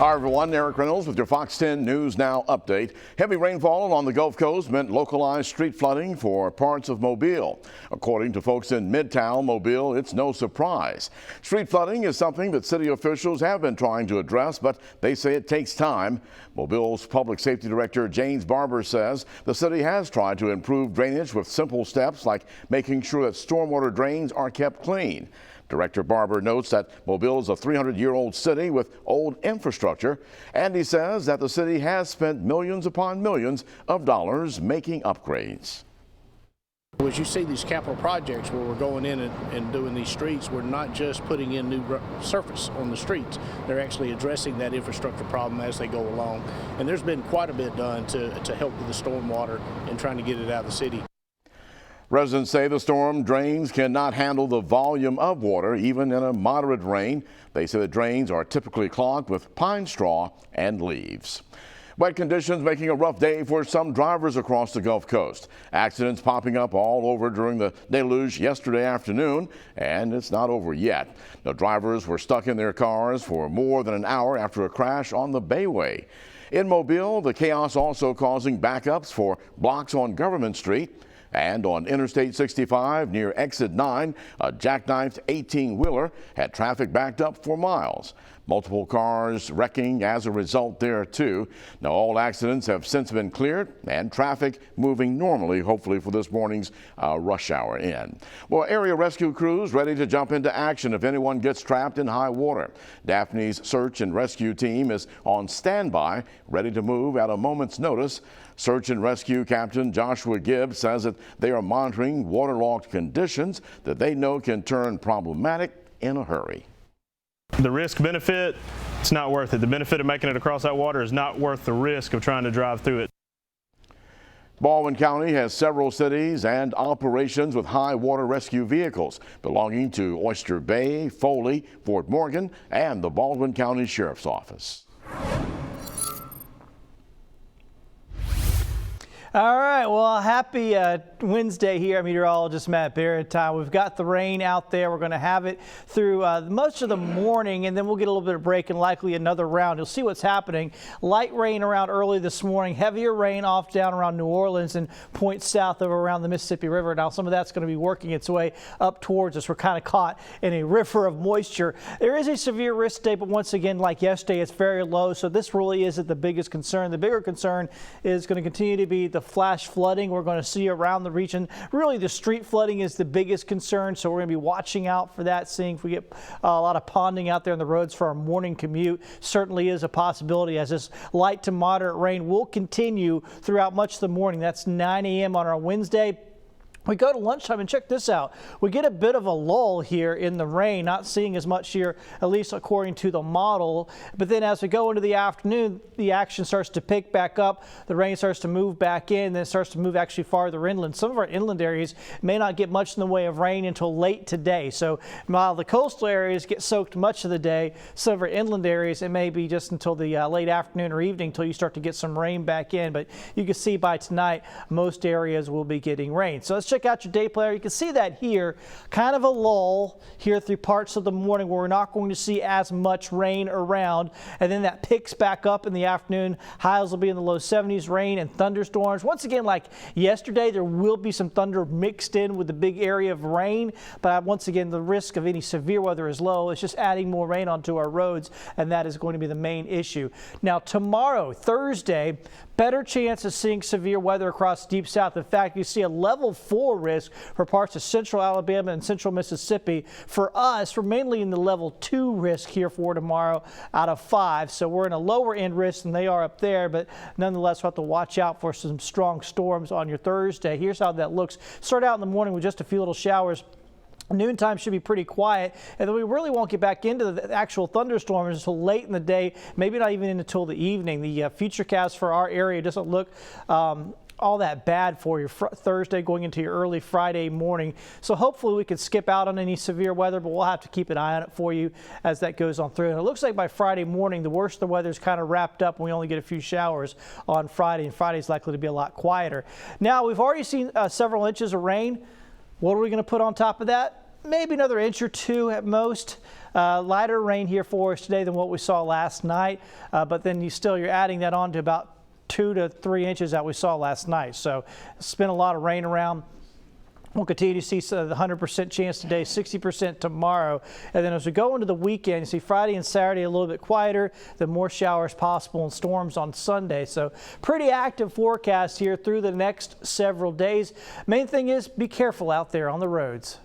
Hi everyone, Eric Reynolds with your Fox 10 News Now update. Heavy rainfall along the Gulf Coast meant localized street flooding for parts of Mobile. According to folks in Midtown Mobile, it's no surprise. Street flooding is something that city officials have been trying to address, but they say it takes time. Mobile's Public Safety Director James Barber says the city has tried to improve drainage with simple steps like making sure that stormwater drains are kept clean. Director Barber notes that Mobile is a 300-year-old city with old infrastructure, and he says that the city has spent millions upon millions of dollars making upgrades. As you see these capital projects where we're going in and doing these streets, we're not just putting in new surface on the streets. They're actually addressing that infrastructure problem as they go along. And there's been quite a bit done to help with the stormwater and trying to get it out of the city. Residents say the storm drains cannot handle the volume of water, even in a moderate rain. They say the drains are typically clogged with pine straw and leaves. Wet conditions making a rough day for some drivers across the Gulf Coast. Accidents popping up all over during the deluge yesterday afternoon, and it's not over yet. The drivers were stuck in their cars for more than an hour after a crash on the Bayway. In Mobile, the chaos also causing backups for blocks on Government Street. And on Interstate 65 near Exit 9, a jackknifed 18-wheeler had traffic backed up for miles. Multiple cars wrecking as a result there too. Now all accidents have since been cleared and traffic moving normally, hopefully for this morning's rush hour in. Well, area rescue crews ready to jump into action if anyone gets trapped in high water. Daphne's search and rescue team is on standby, ready to move at a moment's notice. Search and Rescue Captain Joshua Gibbs says that they are monitoring waterlogged conditions that they know can turn problematic in a hurry. The risk benefit, it's not worth it. The benefit of making it across that water is not worth the risk of trying to drive through it. Baldwin County has several cities and operations with high water rescue vehicles belonging to Oyster Bay, Foley, Fort Morgan, and the Baldwin County Sheriff's Office. All right, well, happy Wednesday here. Meteorologist Matt Barrentine. We've got the rain out there. We're going to have it through most of the morning, and then we'll get a little bit of break and likely another round. You'll see what's happening. Light rain around early this morning, heavier rain off down around New Orleans and points south of around the Mississippi River. Now, some of that's going to be working its way up towards us. We're kind of caught in a river of moisture. There is a severe risk today, but once again, like yesterday, it's very low, so this really isn't the biggest concern. The bigger concern is going to continue to be the flash flooding we're going to see around the region. Really, the street flooding is the biggest concern, so we're going to be watching out for that, seeing if we get a lot of ponding out there on the roads for our morning commute. Certainly is a possibility as this light to moderate rain will continue throughout much of the morning. That's 9 a.m. on our Wednesday. We go to lunchtime and check this out. We get a bit of a lull here in the rain, not seeing as much here, at least according to the model. But then as we go into the afternoon, the action starts to pick back up. The rain starts to move back in, then it starts to move actually farther inland. Some of our inland areas may not get much in the way of rain until late today. So while the coastal areas get soaked much of the day, some of our inland areas, it may be just until the late afternoon or evening until you start to get some rain back in. But you can see by tonight, most areas will be getting rain. So let's check out your day player. You can see that here, kind of a lull here through parts of the morning where we're not going to see as much rain around, and then that picks back up in the afternoon. Highs will be in the low 70s, rain and thunderstorms. Once again, like yesterday, there will be some thunder mixed in with the big area of rain, but once again, the risk of any severe weather is low. It's just adding more rain onto our roads, and that is going to be the main issue. Now tomorrow, Thursday, better chance of seeing severe weather across deep south. In fact, you see a level 4 risk for parts of central Alabama and central Mississippi. For us, we're mainly in the level 2 risk here for tomorrow out of 5. So we're in a lower end risk than they are up there, but nonetheless, we'll have to watch out for some strong storms on your Thursday. Here's how that looks. Start out in the morning with just a few little showers. Noontime should be pretty quiet, and then we really won't get back into the actual thunderstorms until late in the day, maybe not even until the evening. The futurecast for our area doesn't look all that bad for your Thursday going into your early Friday morning. So hopefully we can skip out on any severe weather, but we'll have to keep an eye on it for you as that goes on through. And it looks like by Friday morning, the worst of the weather is kind of wrapped up and we only get a few showers on Friday, and Friday is likely to be a lot quieter. Now, we've already seen several inches of rain. What are we going to put on top of that? maybe another inch or two at most. Lighter rain here for us today than what we saw last night, but then you're adding that on to about 2 to 3 inches that we saw last night. So it's been a lot of rain around. We'll continue to see the 100% chance today, 60% tomorrow. And then as we go into the weekend, you see Friday and Saturday a little bit quieter, then more showers possible and storms on Sunday. So pretty active forecast here through the next several days. Main thing is be careful out there on the roads.